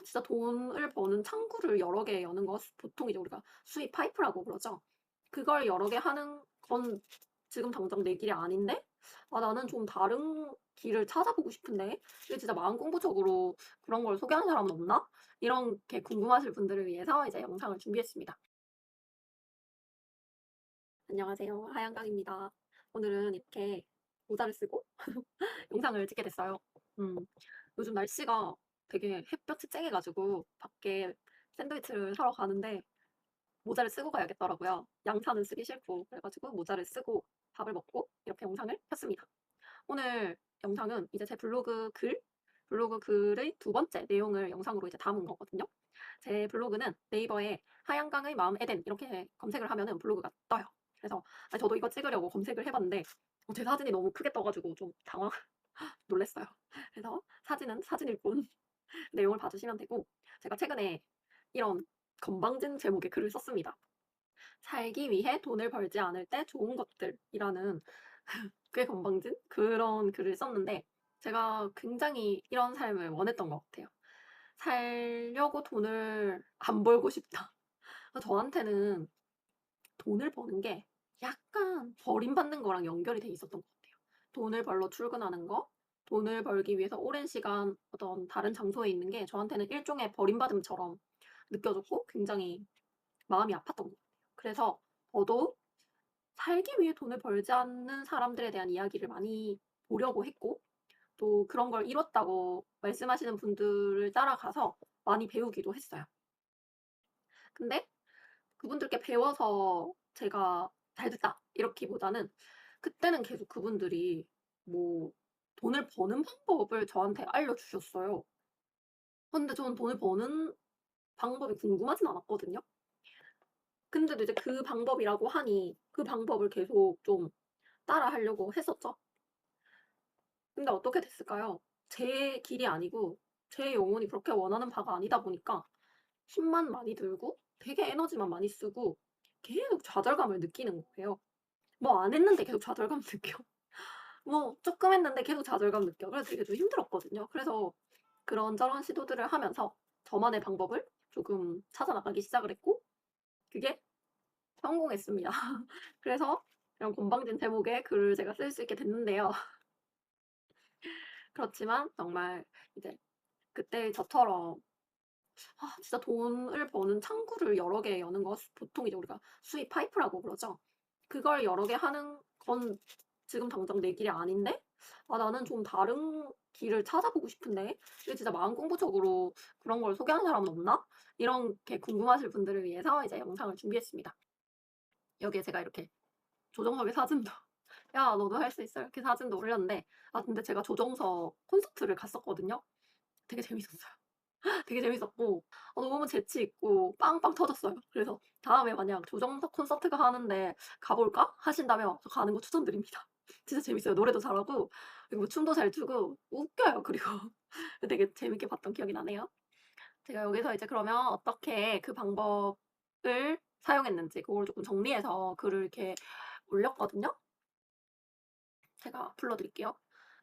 진짜 돈을 버는 창구를 여러 개 여는 거 보통 이제 우리가 수입 파이프라고 그러죠. 그걸 여러 개 하는 건 지금 당장 내 길이 아닌데 '아 나는 좀 다른 길을 찾아보고 싶은데 이게 진짜 마음공부적으로 그런 걸 소개하는 사람은 없나?' 이런 게 궁금하실 분들을 위해서 이제 영상을 준비했습니다. 안녕하세요. 하얀강입니다. 오늘은 이렇게 모자를 쓰고 영상을 찍게 됐어요. 음. 요즘 날씨가 되게 햇볕이 쨍해 가지고 밖에 샌드위치를 사러 가는데 모자를 쓰고 가야겠더라고요. 양산은 쓰기 싫고. 그래 가지고 모자를 쓰고 밥을 먹고 이렇게 영상을 켰습니다. 오늘 영상은 이제 제 블로그 글의 두 번째 내용을 영상으로 이제 담은 거거든요. 제 블로그는 네이버에 하얀강의 마음 에덴 이렇게 검색을 하면은 블로그가 떠요. 그래서 저도 이거 찍으려고 검색을 해 봤는데 제 사진이 너무 크게 떠 가지고 좀 당황 놀랐어요. 그래서 사진은 사진일 뿐 내용을 봐 주시면 되고, 제가 최근에 이런 건방진 제목의 글을 썼습니다. "살기 위해 돈을 벌지 않을 때 좋은 것들"이라는 꽤 건방진 그런 글을 썼는데, 제가 굉장히 이런 삶을 원했던 것 같아요. '살려고 돈을 안 벌고 싶다.' 저한테는 돈을 버는 게 약간 버림받는 거랑 연결이 돼 있었던 것 같아요. 돈을 벌러 출근하는 거, 돈을 벌기 위해서 오랜 시간 어떤 다른 장소에 있는 게 저한테는 일종의 버림받음처럼 느껴졌고 굉장히 마음이 아팠던 것 같아요. 그래서 더더욱 살기 위해 돈을 벌지 않는 사람들에 대한 이야기를 많이 보려고 했고, 또 그런 걸 이뤘다고 말씀하시는 분들을 따라가서 많이 배우기도 했어요. 근데 그분들께 배워서 제가 '잘 됐다.' 이렇기보다는 그때는 계속 그분들이 뭐 돈을 버는 방법을 저한테 알려주셨어요. 근데 저는 돈을 버는 방법이 궁금하진 않았거든요. 근데도 이제 그 방법이라고 하니 그 방법을 계속 좀 따라하려고 했었죠. 근데 어떻게 됐을까요? 제 길이 아니고 제 영혼이 그렇게 원하는 바가 아니다 보니까 힘만 많이 들고 되게 에너지만 많이 쓰고 계속 좌절감을 느끼는 거예요. 뭐 안 했는데 계속 좌절감 느껴. 뭐 쪼끔 했는데 계속 좌절감 느껴. 그래서 되게 좀 힘들었거든요. 그래서 그런저런 시도들을 하면서 저만의 방법을 조금 찾아 나가기 시작을 했고, 그게 성공했습니다. 그래서 이런 건방진 제목의 글을 제가 쓸 수 있게 됐는데요. 그렇지만 정말 이제 그때의 저처럼 진짜 돈을 버는 창구를 여러 개 여는 거 보통 이제 우리가 수입 파이프라고 그러죠. 그걸 여러 개 하는 건 지금 당장 내 길이 아닌데 '아 나는 좀 다른 길을 찾아보고 싶은데 이게 진짜 마음공부적으로 그런 걸 소개하는 사람은 없나?' 이런 게 궁금하실 분들을 위해서 이제 영상을 준비했습니다. 여기에 제가 이렇게 조정석의 사진도 "야 너도 할 수 있어." 이렇게 사진도 올렸는데, 근데 제가 조정석 콘서트를 갔었거든요. 되게 재밌었어요. 되게 재밌었고 너무 재치 있고 빵빵 터졌어요. 그래서 다음에 만약 조정석 콘서트가 하는데 "가 볼까?" 하신다면 저 가는 거 추천드립니다. 진짜 재밌어요. 노래도 잘하고 그리고 뭐 춤도 잘 추고 웃겨요 그리고. 되게 재밌게 봤던 기억이 나네요. 제가 여기서 이제 그러면 어떻게 그 방법을 사용했는지 그걸 조금 정리해서 글을 이렇게 올렸거든요. 제가 불러 드릴게요.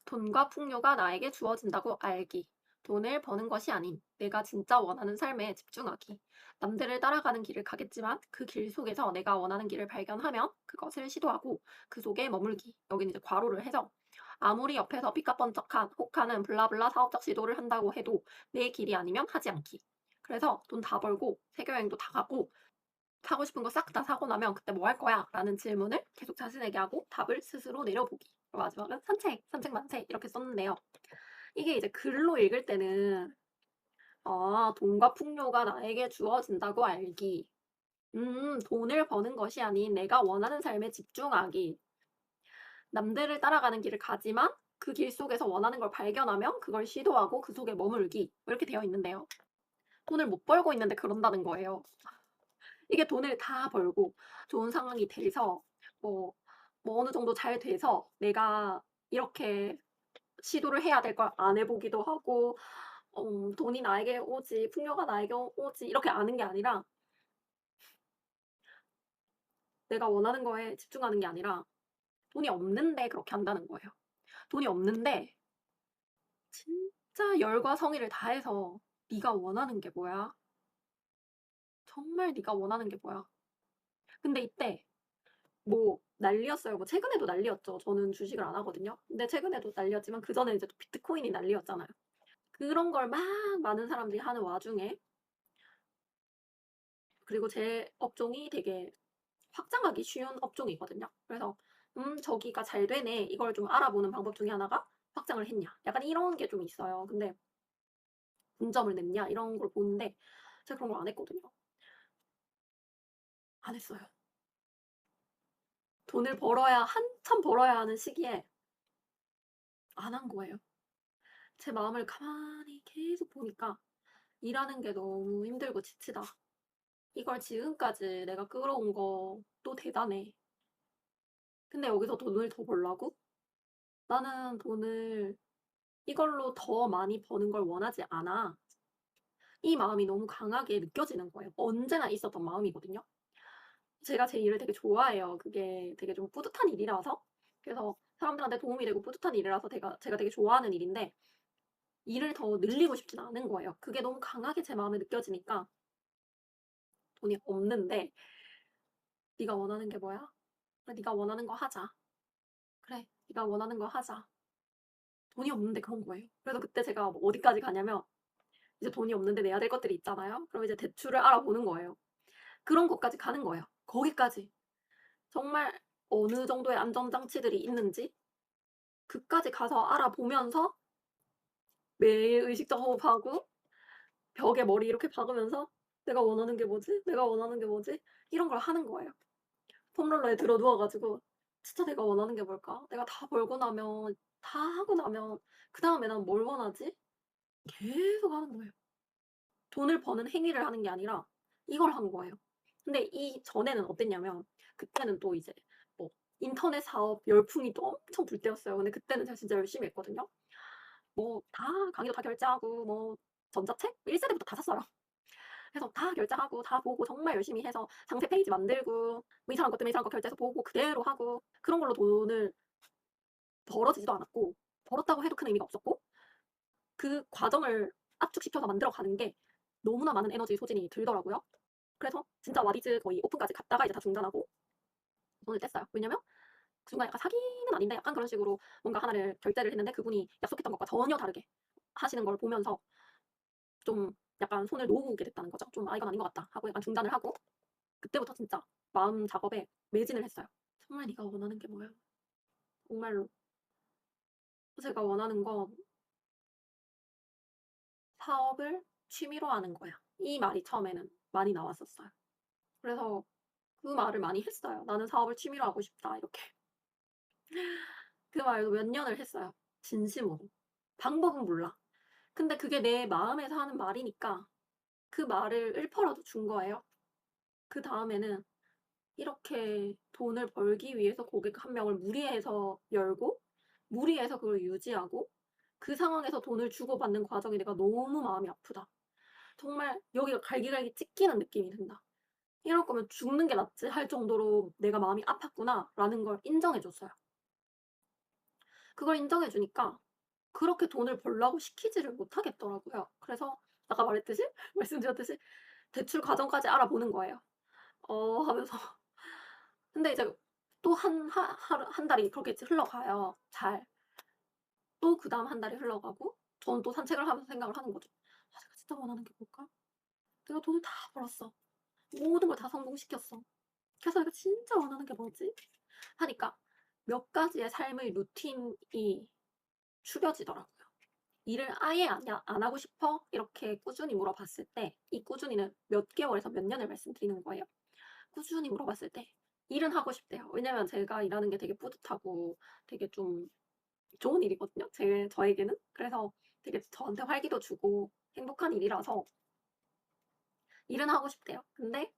돈과 풍요가 나에게 주어진다고 알기. 돈을 버는 것이 아닌 내가 진짜 원하는 삶에 집중하기. 남들을 따라가는 길을 가겠지만 그 길 속에서 내가 원하는 길을 발견하면 그것을 시도하고 그 속에 머물기. 여기는 이제 괄호를 해서 아무리 옆에서 삐까뻔쩍한 혹하는 블라블라 사업적 시도를 한다고 해도 내 길이 아니면 하지 않기. 그래서 돈 다 벌고 세계여행도 다 가고 사고 싶은 거 싹 다 사고 나면 "그때 뭐 할 거야?" 라는 질문을 계속 자신에게 하고 답을 스스로 내려보기. 그리고 마지막은 "산책, 산책 만세." 이렇게 썼는데요. 이게 이제 글로 읽을 때는 '돈과 풍요가 나에게 주어진다고 알기. 돈을 버는 것이 아닌 내가 원하는 삶에 집중하기. 남들을 따라가는 길을 가지만 그 길 속에서 원하는 걸 발견하면 그걸 시도하고 그 속에 머물기.' 뭐 이렇게 되어 있는데요. 돈을 못 벌고 있는데 그런다는 거예요. 이게 돈을 다 벌고 좋은 상황이 돼서 뭐 어느 정도 잘 돼서 내가 이렇게 시도를 해야 될 걸 안 해 보기도 하고 '돈이 나에게 오지. 풍요가 나에게 오지.' 이렇게 아는 게 아니라 내가 원하는 거에 집중하는 게 아니라 돈이 없는데 그렇게 한다는 거예요. 돈이 없는데 진짜 열과 성의를 다해서 네가 원하는 게 뭐야? 정말 네가 원하는 게 뭐야? 근데 이때 뭐 난리였어요. 뭐 최근에도 난리였죠. 저는 주식을 안 하거든요. 근데 최근에도 난리였지만 그전에 이제 또 비트코인이 난리였잖아요. 그런 걸 막 많은 사람들이 하는 와중에, 그리고 제 업종이 되게 확장하기 쉬운 업종이거든요. 그래서 '저기가 잘 되네. 이걸 좀 알아보는 방법 중에 하나가 확장을 했냐.' 약간 이런 게 좀 있어요. 근데 '분점을 냈냐.' 이런 걸 보는데 제가 그런 걸 안 했거든요. 안 했어요. 돈을 벌어야 한참 벌어야 하는 시기에 안 한 거예요. 제 마음을 가만히 계속 보니까 '일하는 게 너무 힘들고 지치다. 이걸 지금까지 내가 끌어온 것도 대단해. 근데 여기서 돈을 더 벌라고? 나는 돈을 이걸로 더 많이 버는 걸 원하지 않아.' 이 마음이 너무 강하게 느껴지는 거예요. 언제나 있었던 마음이거든요. 제가 제 일을 되게 좋아해요. 그게 되게 좀 뿌듯한 일이라서. 그래서 사람들한테 도움이 되고 뿌듯한 일이라서 제가 되게 좋아하는 일인데 일을 더 늘리고 싶진 않은 거예요. 그게 너무 강하게 제 마음에 느껴지니까 돈이 없는데 '네가 원하는 게 뭐야? 그래 네가 원하는 거 하자. 그래 네가 원하는 거 하자.' 돈이 없는데 그런 거예요. 그래서 그때 제가 뭐 어디까지 가냐면 이제 돈이 없는데 내야 될 것들이 있잖아요. 그럼 이제 대출을 알아보는 거예요. 그런 것까지 가는 거예요. 거기까지. 정말 어느 정도의 안전장치들이 있는지 그까지 가서 알아보면서 매일 의식적 호흡하고 벽에 머리 이렇게 박으면서 '내가 원하는 게 뭐지? 내가 원하는 게 뭐지?' 이런 걸 하는 거예요. 폼롤러에 들어 누워 가지고 '진짜 내가 원하는 게 뭘까? 내가 다 벌고 나면 다 하고 나면 그다음에 난 뭘 원하지?' 계속 하는 거예요. 돈을 버는 행위를 하는 게 아니라 이걸 한 거예요. 근데 이전에는 어땠냐면 그때는 또 이제 뭐 인터넷 사업 열풍이 또 엄청 불 때였어요. 근데 그때는 제가 진짜 열심히 했거든요. 뭐 다 강의도 다 결제하고 뭐 전자책 1 세대부터 다 샀어요. 그래서 다 결제하고 다 보고 정말 열심히 해서 상세 페이지 만들고 뭐 이 사람 것 때문에 이 사람 거 결제해서 보고 그대로 하고 그런 걸로 돈을 벌어지지도 않았고 벌었다고 해도 큰 의미가 없었고 그 과정을 압축시켜서 만들어 가는 게 너무나 많은 에너지 소진이 들더라고요. 그래서 진짜 와디즈 거의 오픈까지 갔다가 이제 다 중단하고 돈을 뗐어요. 왜냐면 그 순간 약간 사기는 아닌데 약간 그런 식으로 뭔가 하나를 결제를 했는데 그분이 약속했던 것과 전혀 다르게 하시는 걸 보면서 좀 약간 손을 놓게 됐다는 거죠. 좀 '아 이건 아닌 것 같다.' 하고 약간 중단을 하고 그때부터 진짜 마음 작업에 매진을 했어요. 정말 네가 원하는 게 뭐야? 정말로. 제가 원하는 건 "사업을 취미로 하는 거야." 이 말이 처음에는 많이 나왔었어요. 그래서 그 말을 많이 했어요. "나는 사업을 취미로 하고 싶다." 이렇게. 그 말도 몇 년을 했어요. 진심으로. 방법은 몰라. 근데 그게 내 마음에서 하는 말이니까 그 말을 읊어라도 준 거예요. 그다음에는 이렇게 돈을 벌기 위해서 고객 한 명을 무리해서 열고 무리해서 그걸 유지하고 그 상황에서 돈을 주고받는 과정이 내가 너무 마음이 아프다. 정말 여기가 갈기갈기 찢기는 느낌이 든다. '이럴 거면 죽는 게 낫지.' 할 정도로 '내가 마음이 아팠구나.'라는 걸 인정해 줬어요. 그걸 인정해 주니까 그렇게 돈을 벌라고 시키지를 못하겠더라고요. 그래서 아까 말했듯이 말씀드렸듯이 대출 과정까지 알아보는 거예요. 하면서 근데 이제 또 한 달이 그렇게 흘러가요 잘. 또 그다음 한 달이 흘러가고 저는 또 산책을 하면서 생각을 하는 거죠. '아 내가 진짜 원하는 게 뭘까? 내가 돈을 다 벌었어. 모든 걸 다 성공시켰어. 그래서 내가 진짜 원하는 게 뭐지?' 하니까 몇 가지의 삶의 루틴이 추려지더라고요. "일을 아예 안 하고 싶어?" 이렇게 꾸준히 물어봤을 때 이 꾸준히는 몇 개월에서 몇 년을 말씀드리는 거예요. 꾸준히 물어봤을 때 일은 하고 싶대요. 왜냐면 제가 일하는 게 되게 뿌듯하고 되게 좀 좋은 일이거든요, 저에게는. 그래서 되게 저한테 활기도 주고 행복한 일이라서 일은 하고 싶대요. 근데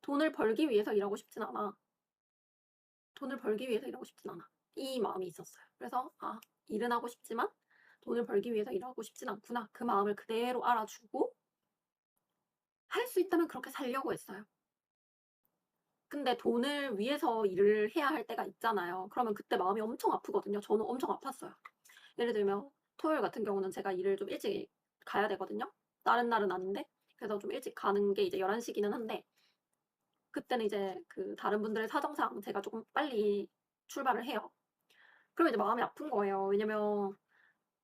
'돈을 벌기 위해서 일하고 싶진 않아. 돈을 벌기 위해서 일하고 싶진 않아.' 이 마음이 있었어요. 그래서 '아 일은 하고 싶지만 돈을 벌기 위해서 일하고 싶진 않구나.' 그 마음을 그대로 알아주고 할 수 있다면 그렇게 살려고 했어요. 근데 돈을 위해서 일을 해야 할 때가 있잖아요. 그러면 그때 마음이 엄청 아프거든요. 저는 엄청 아팠어요. 예를 들면 토요일 같은 경우는 제가 일을 좀 일찍 가야 되거든요. 다른 날은 아닌데 그래서 좀 일찍 가는 게 이제 11 시기는 한데 그때는 이제 그 다른 분들의 사정상 제가 쪼끔 빨리 출발을 해요. 그러면 이제 마음이 아픈 거예요. 왜냐면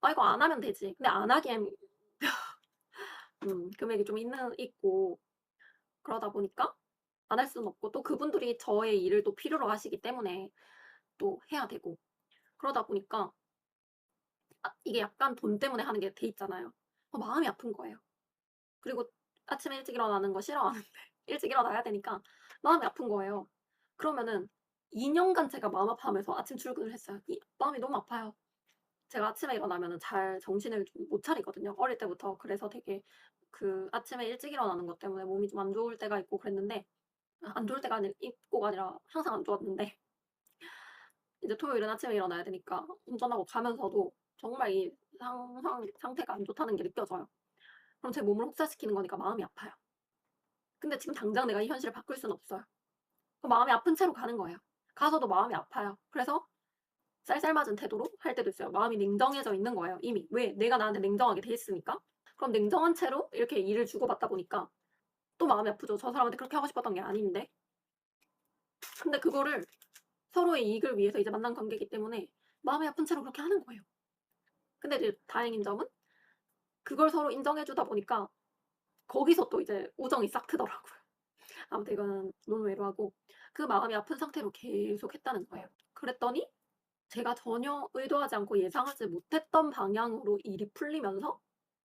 '아 이거 안 하면 되지.' 근데 안 하기엔 금액이 좀 있고 그러다 보니까 안 할 수는 없고 또 그분들이 저의 일을 또 필요로 하시기 때문에 또 해야 되고 그러다 보니까 이게 약간 돈 때문에 하는 게 돼 있잖아요. 마음이 아픈 거예요. 그리고 아침에 일찍 일어나는 거 싫어하는데 일찍 일어나야 되니까 마음이 아픈 거예요. 그러면은 2 년간 제가 마음 아파하면서 아침 출근을 했어요. 이 마음이 너무 아파요. 제가 아침에 일어나면은 잘 정신을 좀 못 차리거든요, 어릴 때부터. 그래서 되게 그 아침에 일찍 일어나는 것 때문에 몸이 좀 안 좋을 때가 있고 그랬는데 안 좋을 때가 있고가 아니라 항상 안 좋았는데 이제 토요일은 아침에 일어나야 되니까 운전하고 가면서도 정말 이 상태가 안 좋다는 게 느껴져요. 그럼 제 몸을 혹사시키는 거니까 마음이 아파요. 근데 지금 당장 내가 이 현실을 바꿀 수는 없어요. 마음이 아픈 채로 가는 거예요. 가서도 마음이 아파요. 그래서 쌀쌀맞은 태도로 할 때도 있어요. 마음이 냉정해져 있는 거예요, 이미. 왜? 내가 나한테 냉정하게 돼 있으니까. 그럼 냉정한 채로 이렇게 일을 주고받다 보니까 또 마음이 아프죠. 저 사람한테 그렇게 하고 싶었던 게 아닌데. 근데 그거를 서로의 이익을 위해서 이제 만난 관계이기 때문에 마음이 아픈 채로 그렇게 하는 거예요. 근데 이제 다행인 점은 그걸 서로 인정해 주다 보니까 거기서 또 이제 우정이 싹 트더라고요. 아무튼 이거는 논외로 하고 그 마음이 아픈 상태로 계속 했다는 거예요. 그랬더니 제가 전혀 의도하지 않고 예상하지 못했던 방향으로 일이 풀리면서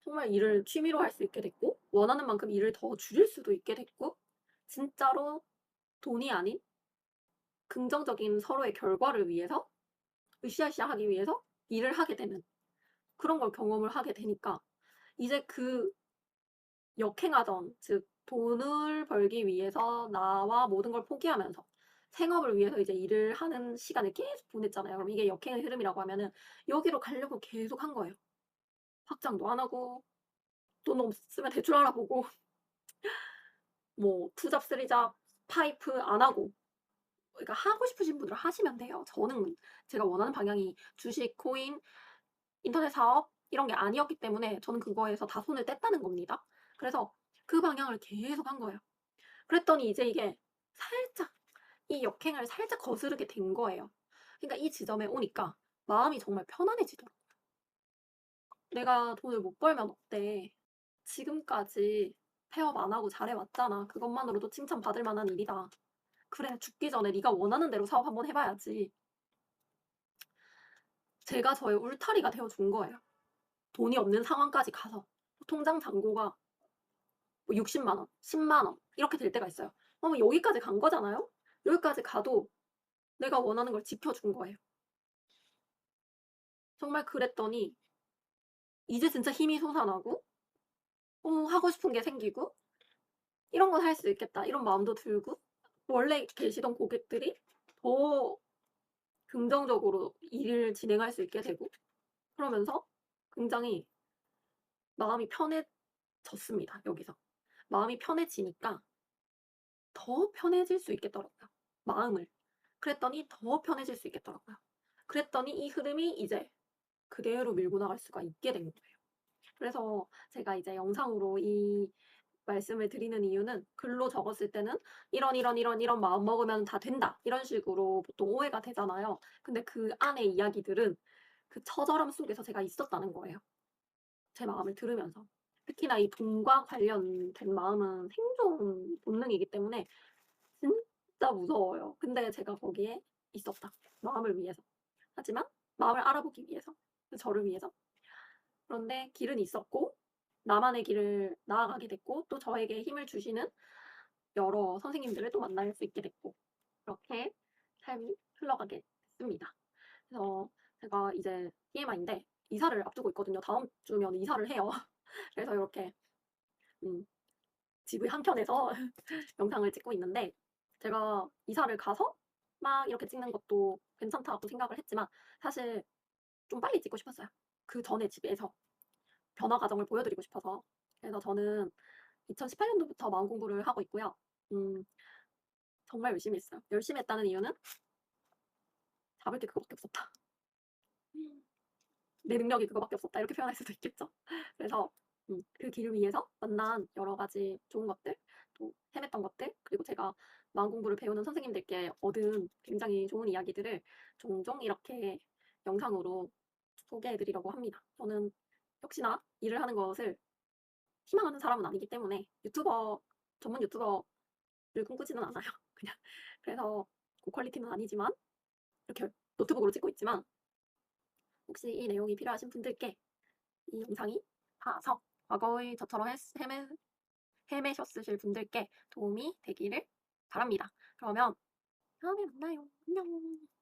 정말 일을 취미로 할 수 있게 됐고 원하는 만큼 일을 더 줄일 수도 있게 됐고 진짜로 돈이 아닌 긍정적인 서로의 결과를 위해서 으쌰으쌰하기 위해서 일을 하게 되는 그런 걸 경험을 하게 되니까 이제 그 역행하던 즉 돈을 벌기 위해서 나와 모든 걸 포기하면서 생업을 위해서 이제 일을 하는 시간을 계속 보냈잖아요. 그럼 이게 역행의 흐름이라고 하면은 여기로 가려고 계속 한 거예요. 확장도 안 하고 돈 없으면 대출 알아보고 뭐 투잡, 쓰리잡, 파이프 안 하고 그러니까 하고 싶으신 분들은 하시면 돼요. 저는 제가 원하는 방향이 주식, 코인, 인터넷 사업 이런 게 아니었기 때문에 저는 그거에서 다 손을 뗐다는 겁니다. 그래서 그 방향을 계속 한 거예요. 그랬더니 이제 이게 살짝 이 역행을 살짝 거스르게 된 거예요. 그러니까 이 지점에 오니까 마음이 정말 편안해지더라고요. '내가 돈을 못 벌면 어때? 지금까지 폐업 안 하고 잘해 왔잖아. 그것만으로도 칭찬받을 만한 일이다. 그래 죽기 전에 네가 원하는 대로 사업 한번 해 봐야지.' 제가 저의 울타리가 되어 준 거예요. 돈이 없는 상황까지 가서 통장 잔고가 뭐 60만 원, 10만 원 이렇게 될 때가 있어요. 뭐 여기까지 간 거잖아요. 여기까지 가도 내가 원하는 걸 지켜 준 거예요. 정말 그랬더니 이제 진짜 힘이 솟아나고 하고 싶은 게 생기고 '이런 건 할 수 있겠다.' 이런 마음도 들고 원래 계시던 고객들이 더 긍정적으로 일을 진행할 수 있게 되고 그러면서 굉장히 마음이 편해졌습니다, 여기서. 마음이 편해지니까 더 편해질 수 있겠더라고요, 마음을. 그랬더니 더 편해질 수 있겠더라고요. 그랬더니 이 흐름이 이제 그대로 밀고 나갈 수가 있게 된 거예요. 그래서 제가 이제 영상으로 이 말씀을 드리는 이유는 글로 적었을 때는 이런 마음 먹으면 다 된다." 이런 식으로 보통 오해가 되잖아요. 근데 그 안의 이야기들은 그 처절함 속에서 제가 있었다는 거예요, 제 마음을 들으면서. 특히나 이 돈과 관련된 마음은 생존 본능이기 때문에 진짜 무서워요. 근데 제가 거기에 있었다, 마음을 위해서. 하지만 마음을 알아보기 위해서, 저를 위해서. 그런데 길은 있었고 나만의 길을 나아가게 됐고 또 저에게 힘을 주시는 여러 선생님들을 또 만날 수 있게 됐고 그렇게 삶이 흘러가게 됐습니다. 그래서 제가 이제 TMI인데 이사를 앞두고 있거든요. 다음 주면 이사를 해요. 그래서 이렇게 음 집의 한켠에서 영상을 찍고 있는데 제가 이사를 가서 막 이렇게 찍는 것도 괜찮다고 생각을 했지만 사실 좀 빨리 찍고 싶었어요. 그전에 집에서 변화 과정을 보여드리고 싶어서. 그래서 저는 2018 년도부터 마음 공부를 하고 있고요. 음 정말 열심히 했어요. 열심히 했다는 이유는 '잡을 게 그거밖에 없었다. 내 능력이 그거밖에 없었다.' 이렇게 표현할 수도 있겠죠. 그래서 그 길을 위해서 만난 여러 가지 좋은 것들, 또 헤맸던 것들, 그리고 제가 마음 공부를 배우는 선생님들께 얻은 굉장히 좋은 이야기들을 종종 이렇게 영상으로 소개해 드리려고 합니다. 저는 역시나 일을 하는 것을 희망하는 사람은 아니기 때문에 전문 유튜버를 꿈꾸지는 않아요. 그냥 그래서 고퀄리티는 아니지만 이렇게 노트북으로 찍고 있지만 혹시 이 내용이 필요하신 분들께 이 영상이 닿아서 과거의 저처럼 헤매셨으실 분들께 도움이 되기를 바랍니다. 그러면 다음에 만나요. 안녕.